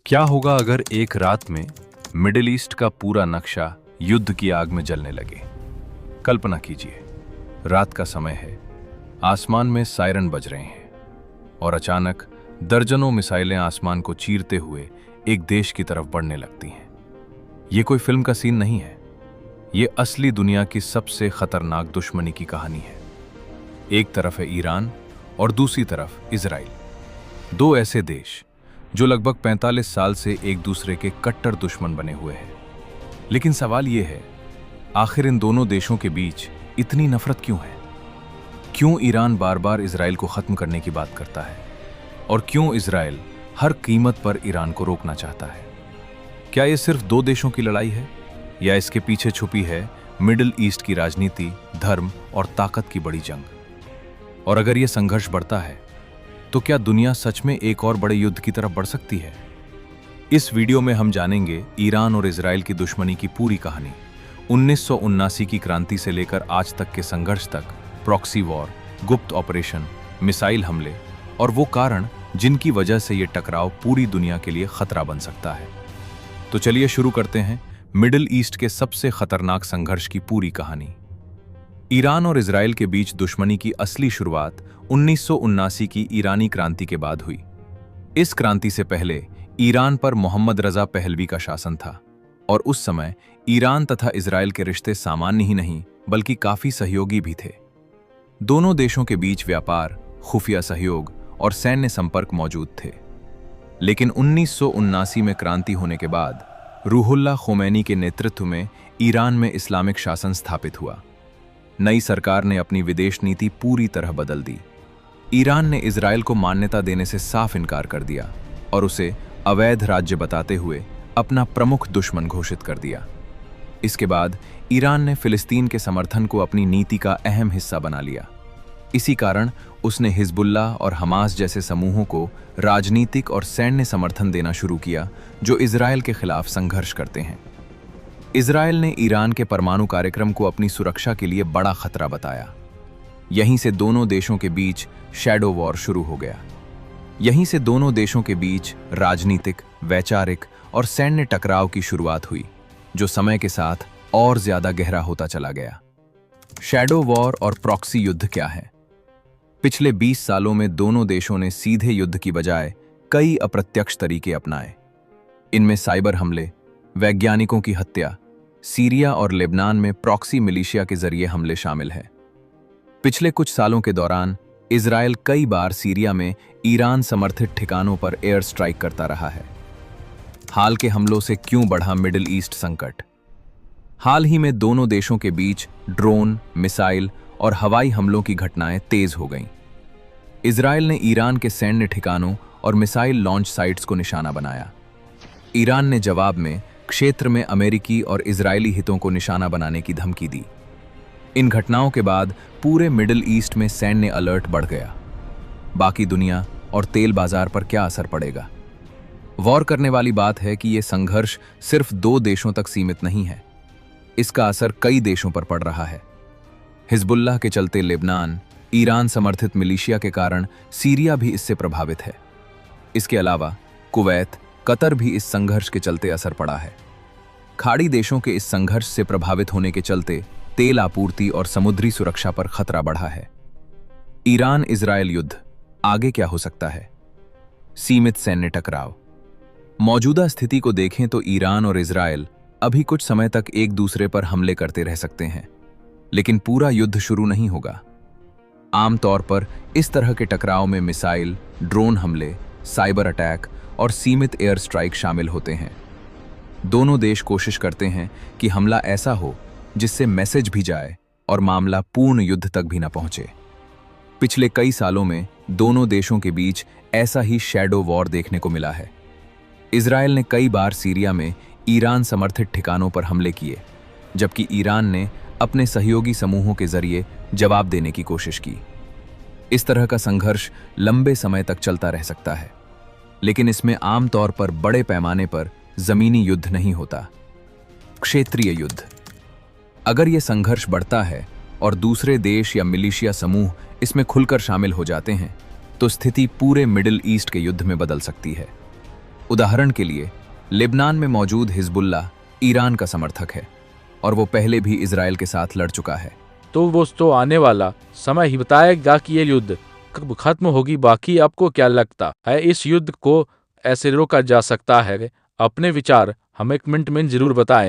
क्या होगा अगर एक रात में मिडिल ईस्ट का पूरा नक्शा युद्ध की आग में जलने लगे। कल्पना कीजिए, रात का समय है, आसमान में सायरन बज रहे हैं और अचानक दर्जनों मिसाइलें आसमान को चीरते हुए एक देश की तरफ बढ़ने लगती हैं। ये कोई फिल्म का सीन नहीं है, ये असली दुनिया की सबसे खतरनाक दुश्मनी की कहानी है। एक तरफ है ईरान और दूसरी तरफ इजराइल, दो ऐसे देश जो लगभग 45 साल से एक दूसरे के कट्टर दुश्मन बने हुए हैं। लेकिन सवाल यह है, आखिर इन दोनों देशों के बीच इतनी नफरत क्यों है? क्यों ईरान बार बार इजराइल को खत्म करने की बात करता है और क्यों इजराइल हर कीमत पर ईरान को रोकना चाहता है? क्या यह सिर्फ दो देशों की लड़ाई है या इसके पीछे छुपी है मिडिल ईस्ट की राजनीति, धर्म और ताकत की बड़ी जंग? और अगर यह संघर्ष बढ़ता है तो क्या दुनिया सच में एक और बड़े युद्ध की तरफ बढ़ सकती है? इस वीडियो में हम जानेंगे ईरान और इजराइल की दुश्मनी की पूरी कहानी, 1979 की क्रांति से लेकर आज तक के संघर्ष तक, प्रॉक्सी वॉर, गुप्त ऑपरेशन, मिसाइल हमले और वो कारण जिनकी वजह से ये टकराव पूरी दुनिया के लिए खतरा बन सकता है। तो चलिए शुरू करते हैं मिडिल ईस्ट के सबसे खतरनाक संघर्ष की पूरी कहानी। ईरान और इजराइल के बीच दुश्मनी की असली शुरुआत 1979 की ईरानी क्रांति के बाद हुई। इस क्रांति से पहले ईरान पर मोहम्मद रजा पहलवी का शासन था और उस समय ईरान तथा इजराइल के रिश्ते सामान्य ही नहीं बल्कि काफी सहयोगी भी थे। दोनों देशों के बीच व्यापार, खुफिया सहयोग और सैन्य संपर्क मौजूद थे। लेकिन 1979 में क्रांति होने के बाद रूहुल्लाह खोमैनी के नेतृत्व में ईरान में इस्लामिक शासन स्थापित हुआ। नई सरकार ने अपनी विदेश नीति पूरी तरह बदल दी। ईरान ने इजराइल को मान्यता देने से साफ इनकार कर दिया और उसे अवैध राज्य बताते हुए अपना प्रमुख दुश्मन घोषित कर दिया। इसके बाद ईरान ने फिलिस्तीन के समर्थन को अपनी नीति का अहम हिस्सा बना लिया। इसी कारण उसने हिजबुल्लाह और हमास जैसे समूहों को राजनीतिक और सैन्य समर्थन देना शुरू किया जो इजराइल के खिलाफ संघर्ष करते हैं। इजराइल ने ईरान के परमाणु कार्यक्रम को अपनी सुरक्षा के लिए बड़ा खतरा बताया। यहीं से दोनों देशों के बीच शैडो वॉर शुरू हो गया। यहीं से दोनों देशों के बीच राजनीतिक, वैचारिक और सैन्य टकराव की शुरुआत हुई, जो समय के साथ और ज्यादा गहरा होता चला गया। शैडो वॉर और प्रॉक्सी युद्ध क्या है? पिछले 20 सालों में दोनों देशों ने सीधे युद्ध की बजाय कई अप्रत्यक्ष तरीके अपनाए। इनमें साइबर हमले, वैज्ञानिकों की हत्या, सीरिया और लेबनान में प्रॉक्सी मिलिशिया के जरिए हमले शामिल हैं। पिछले कुछ सालों के दौरान इजराइल कई बार सीरिया में ईरान समर्थित ठिकानों पर एयर स्ट्राइक करता रहा है। हाल के हमलों से क्यों बढ़ा मिडिल ईस्ट संकट? हाल ही में दोनों देशों के बीच ड्रोन, मिसाइल और हवाई हमलों की घटनाएं तेज हो गईं। इजराइल ने ईरान के सैन्य ठिकानों और मिसाइल लॉन्च साइट्स को निशाना बनाया। ईरान ने जवाब में क्षेत्र में अमेरिकी और इजरायली हितों को निशाना बनाने की धमकी दी। इन घटनाओं के बाद पूरे मिडिल ईस्ट में सैन्य अलर्ट बढ़ गया। बाकी दुनिया और तेल बाजार पर क्या असर पड़ेगा? वॉर करने वाली बात है कि यह संघर्ष सिर्फ दो देशों तक सीमित नहीं है, इसका असर कई देशों पर पड़ रहा है। हिजबुल्लाह के चलते लेबनान, ईरान समर्थित मिलिशिया के कारण सीरिया भी इससे प्रभावित है। इसके अलावा कुवैत, कतर भी इस संघर्ष के चलते असर पड़ा है। खाड़ी देशों के इस संघर्ष से प्रभावित होने के चलते तेल आपूर्ति और समुद्री सुरक्षा पर खतरा बढ़ा है। ईरान इजराइल युद्ध आगे क्या हो सकता है? सीमित सैन्य टकराव। मौजूदा स्थिति को देखें तो ईरान और इजराइल अभी कुछ समय तक एक दूसरे पर हमले करते रह सकते हैं, लेकिन पूरा युद्ध शुरू नहीं होगा। आमतौर पर इस तरह के टकराव में मिसाइल, ड्रोन हमले, साइबर अटैक और सीमित एयर स्ट्राइक शामिल होते हैं। दोनों देश कोशिश करते हैं कि हमला ऐसा हो जिससे मैसेज भी जाए और मामला पूर्ण युद्ध तक भी न पहुंचे। पिछले कई सालों में दोनों देशों के बीच ऐसा ही शैडो वॉर देखने को मिला है। इजराइल ने कई बार सीरिया में ईरान समर्थित ठिकानों पर हमले किए, जबकि ईरान ने अपने सहयोगी समूहों के जरिए जवाब देने की कोशिश की। इस तरह का संघर्ष लंबे समय तक चलता रह सकता है, लेकिन इसमें आमतौर पर बड़े पैमाने पर जमीनी युद्ध नहीं होता, क्षेत्रीय युद्ध। अगर यह संघर्ष बढ़ता है और दूसरे देश या मिलिशिया समूह इसमें खुलकर शामिल हो जाते हैं, तो स्थिति पूरे मिडिल ईस्ट के युद्ध में बदल सकती है। उदाहरण के लिए लेबनान में मौजूद हिजबुल्लाह ईरान का समर्थक है और वो पहले भी इजराइल के साथ लड़ चुका है। तो वो तो आने वाला समय ही बताएगा कि ये युद्ध कब खत्म होगी। बाकी आपको क्या लगता है इस युद्ध को ऐसे रोका जा सकता है? अपने विचार हमें कमेंट में जरूर बताएं।